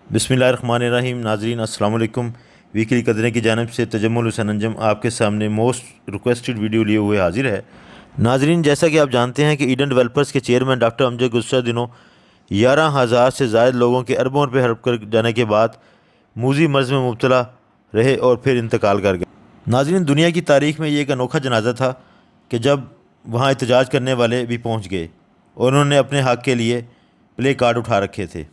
बिस्मिल्लाहिर्रहमानिर्रहीम। नाजरीन अस्सलाम वालेकुम। वीकली कदरे की जानब से तजम्मुल हुसैन अंजम आपके सामने मोस्ट रिक्वेस्टेड वीडियो लिए हुए हाजिर है। नाजरीन, जैसा कि आप जानते हैं कि ईडन डेवलपर्स के चेयरमैन डॉक्टर अमजद गुज़श्ता दिनों 11,000 से ज़ायद लोगों के अरबों रुपये हड़प कर जाने के बाद मूजी मर्ज़ में मुब्तला रहे और फिर इंतकाल कर गए। नाजरीन, दुनिया की तारीख़ में ये एक अनोखा जनाजा था कि जब वहाँ एहतजाज करने वाले भी पहुँच गए और उन्होंने अपने हक़ के लिए प्ले कार्ड उठा रखे थे।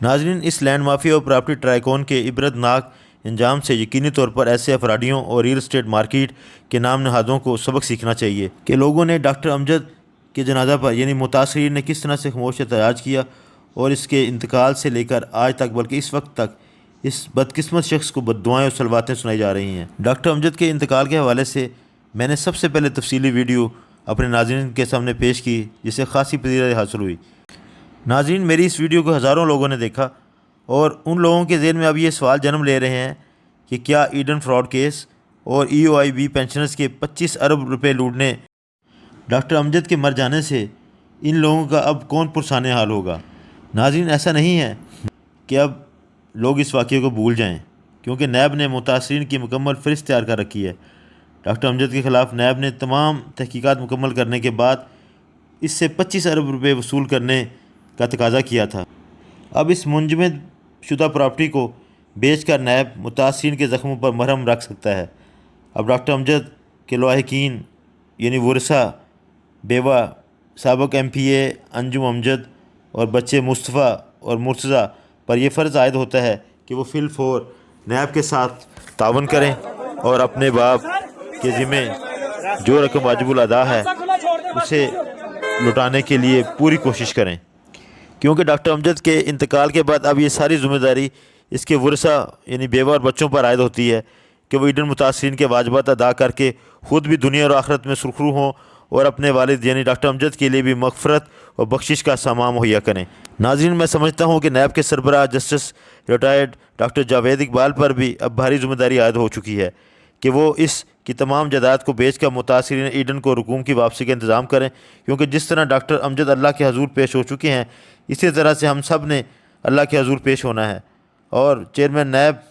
नाजरीन, इस लैंड माफिया और प्रॉपर्टी ट्राइकॉन के इबरतनाक अंजाम से यकीनी तौर पर ऐसे अफराडियों और रियल इस्टेट मार्केट के नाम नहादों को सबक सीखना चाहिए कि लोगों ने डॉक्टर अमजद के जनाजा पर यानी मुतासरीन ने किस तरह से खामोश एहतजाज किया और इसके इंतकाल से लेकर आज तक बल्कि इस वक्त तक इस बदकिस्मत शख्स को बद्दुआएं और सलवातें सुनाई जा रही हैं। डॉक्टर अमजद के इंतकाल के हवाले से मैंने सबसे पहले तफसीली वीडियो अपने नाज़रीन के सामने पेश की, जिसे खासी पजीराई हासिल हुई। नाज़रीन, मेरी इस वीडियो को हज़ारों लोगों ने देखा और उन लोगों के ज़हन में अब ये सवाल जन्म ले रहे हैं कि क्या ईडन फ्रॉड केस और EOIB पेंशनर्स के 25 अरब रुपए लूटने डॉक्टर अमजद के मर जाने से इन लोगों का अब कौन पुरसाने हाल होगा। नाज़रीन, ऐसा नहीं है कि अब लोग इस वाक़े को भूल जाएं, क्योंकि नैब ने मुतासरीन की मुकम्मल फ़हरिस्त तैयार कर रखी है। डॉक्टर अमजद के ख़िलाफ़ नैब ने तमाम तहकीकात मुकम्मल करने के बाद इससे 25 अरब रुपये वसूल करने का तकाजा किया था। अब इस मुंजमद शुदा प्रॉपर्टी को बेच कर नैब मुतासरीन के ज़ख्मों पर मरहम रख सकता है। अब डॉक्टर अमजद के लवाहिकीन यानी वरसा, बेवा, साबिक MPA अंजुम अमजद और बच्चे मुस्तफ़ा और मुर्तज़ा पर यह फ़र्ज़ आयद होता है कि वो फिल फोर नैब के साथ तावन करें और अपने बाप के ज़िम्मे जो रकम वाजिबुल अदा है उसे लुटाने के लिए पूरी कोशिश करें, क्योंकि डॉक्टर अमजद के इंतकाल के बाद अब ये सारी ज़िम्मेदारी इसके वरसा यानी बेवा और बच्चों पर आयद होती है कि वो ईडन मुतासरीन के वाजबात अदा करके ख़ुद भी दुनिया और आखिरत में सुरखरू हों और अपने वालिद यानी डॉक्टर अमजद के लिए भी मग़फ़रत और बख्शिश का सामान मुहैया करें। नाज़रीन, मैं समझता हूँ कि नैब के सरबराह justice retired doctor Javed Iqbal पर भी अब भारी ज़िम्मेदारी आयद हो चुकी है कि वो इस की तमाम जायदाद को बेच कर मुतासरीन ईडन को रकूम की वापसी का इंतज़ाम करें, क्योंकि जिस तरह डॉक्टर अमजद अल्लाह के हजूर पेश हो चुके हैं इसी तरह से हम सब ने अल्लाह के हजूर पेश होना है और चेयरमैन नैब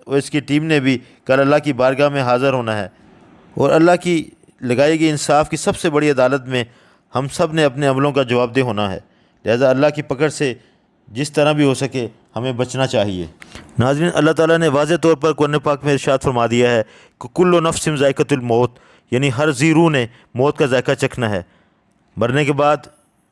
और इसकी टीम ने भी कल अल्लाह की बारगाह में हाज़िर होना है और अल्लाह की लगाई गई इंसाफ की सबसे बड़ी अदालत में हम सब ने अपने अमलों का जवाबदेह होना है। लिहाजा अल्लाह की पकड़ से जिस तरह भी हो सके हमें बचना चाहिए। नाज़रीन, अल्लाह ताला ने वाज़ेह तौर पर कुरान पाक में इरशाद फरमा दिया है कि कुल्लु नफ्सिन ज़ाइक़तुल मौत, यानी हर जी रूह ने मौत का जायका चखना है। मरने के बाद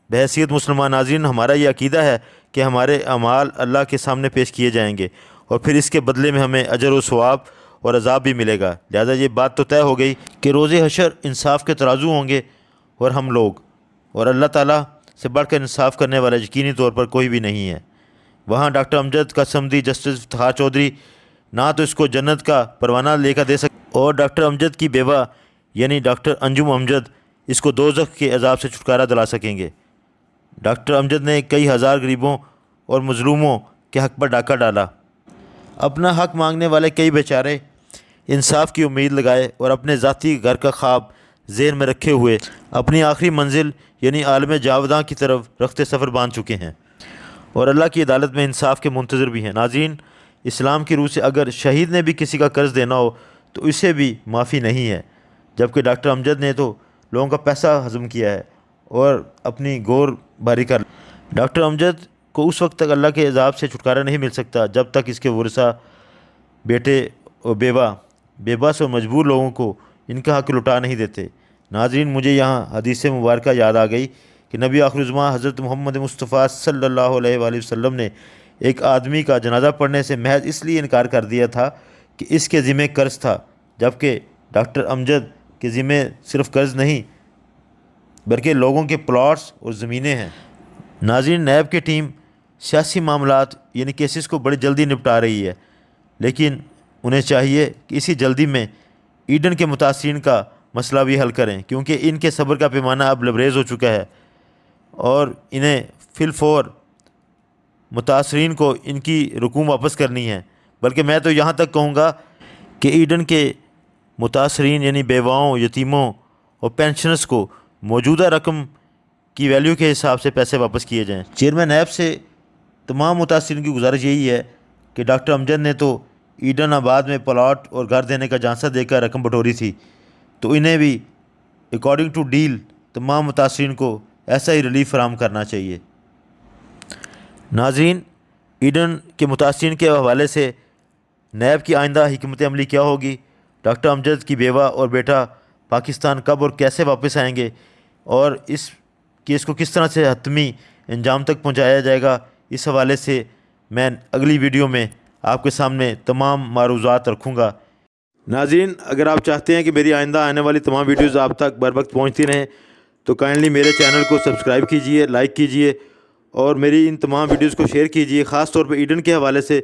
बहैसियत मुसलमान नाज़रीन हमारा ये अकीदा है कि हमारे अमाल अल्लाह के सामने पेश किए जाएंगे और फिर इसके बदले में हमें अजर व सवाब और अज़ाब भी मिलेगा। लिहाजा ये बात तो तय हो गई कि रोज़े हशर इंसाफ के तराजू होंगे और हम लोग और अल्लाह ताला से बढ़कर इंसाफ करने वाला यकीनी तौर पर कोई भी नहीं है। वहाँ डॉक्टर अमजद का समधी जस्टिस इफ्तिखार चौधरी ना तो इसको जन्नत का परवाना लेकर दे सके और डॉक्टर अमजद की बेवा यानी डॉक्टर अंजुम अमजद इसको दोज़ख के अजाब से छुटकारा दिला सकेंगे। डॉक्टर अमजद ने कई हज़ार गरीबों और मज़लूमों के हक़ पर डाका डाला। अपना हक़ मांगने वाले कई बेचारे इंसाफ की उम्मीद लगाए और अपने ज़ाती घर का ख्वाब ज़हन में रखे हुए अपनी आखिरी मंजिल यानी आलम जावदां की तरफ रखते सफ़र बांध चुके हैं और अल्लाह की अदालत में इंसाफ के मुंतज़िर भी हैं। नाज़रीन, इस्लाम की रूह से अगर शहीद ने भी किसी का कर्ज़ देना हो तो इसे भी माफ़ी नहीं है, जबकि डॉक्टर अमजद ने तो लोगों का पैसा हज़म किया है और अपनी गोर बारी कर। डॉक्टर अमजद को उस वक्त तक अल्लाह के अज़ाब से छुटकारा नहीं मिल सकता जब तक इसके वरसा, बेटे और बेबस और मजबूर लोगों को इनका हक़ लुटा नहीं देते। नाज़रीन, मुझे यहाँ हदीस मुबारक याद आ गई कि नबी आखिरुज़्ज़मान हज़रत मोहम्मद मुस्तफ़ा सल्लल्लाहु अलैहि वसल्लम ने एक आदमी का जनाजा पढ़ने से महज इसलिए इनकार कर दिया था कि इसके ज़िम्मे कर्ज़ था, जबकि डॉक्टर अमजद के ज़िम्मे सिर्फ़ कर्ज़ नहीं बल्कि लोगों के प्लॉट्स और ज़मीनें हैं। नाज़रीन, नैब की टीम सियासी मामलात यानी केसेस को बड़ी जल्दी निपटा रही है, लेकिन उन्हें चाहिए कि इसी जल्दी में ईडन के मुतासरीन का मसला भी हल करें, क्योंकि इनके सब्र का पैमाना अब लबरेज़ हो चुका है और इन्हें फिलफोर मुतासरीन को इनकी रकूम वापस करनी है। बल्कि मैं तो यहाँ तक कहूँगा कि ईडन के मुतासरीन यानी बेवाओं, यतीमों और पेंशनर्स को मौजूदा रकम की वैल्यू के हिसाब से पैसे वापस किए जाएँ। चेयरमैन नैब से तमाम मुतासरीन की गुजारिश यही है کہ ڈاکٹر امجد نے تو ایڈن آباد میں پلاٹ اور گھر دینے کا جھانسا دے کر رقم بٹوری تھی، تو انہیں بھی اکارڈنگ ٹو ڈیل تمام متاثرین کو ایسا ہی ریلیف فراہم کرنا چاہیے۔ ناظرین، ایڈن کے متاثرین کے حوالے سے نیب کی آئندہ حکمت عملی کیا ہوگی، ڈاکٹر امجد کی بیوہ اور بیٹا پاکستان کب اور کیسے واپس آئیں گے، اور اس کیس کو کس طرح سے حتمی انجام تک پہنچایا جائے گا، اس حوالے سے میں اگلی ویڈیو میں آپ کے سامنے تمام معروضات رکھوں گا۔ ناظرین، اگر آپ چاہتے ہیں کہ میری آئندہ آنے والی تمام ویڈیوز آپ تک بر وقت پہنچتی رہیں تو کائنڈلی میرے چینل کو سبسکرائب کیجئے، لائک کیجئے اور میری ان تمام ویڈیوز کو شیئر کیجئے، خاص طور پہ ایڈن کے حوالے سے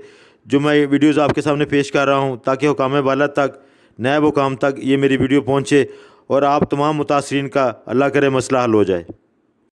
جو میں ویڈیوز آپ کے سامنے پیش کر رہا ہوں، تاکہ حکام بالا تک، نائب حکام تک یہ میری ویڈیو پہنچے اور آپ تمام متاثرین کا اللہ کرے مسئلہ حل ہو جائے۔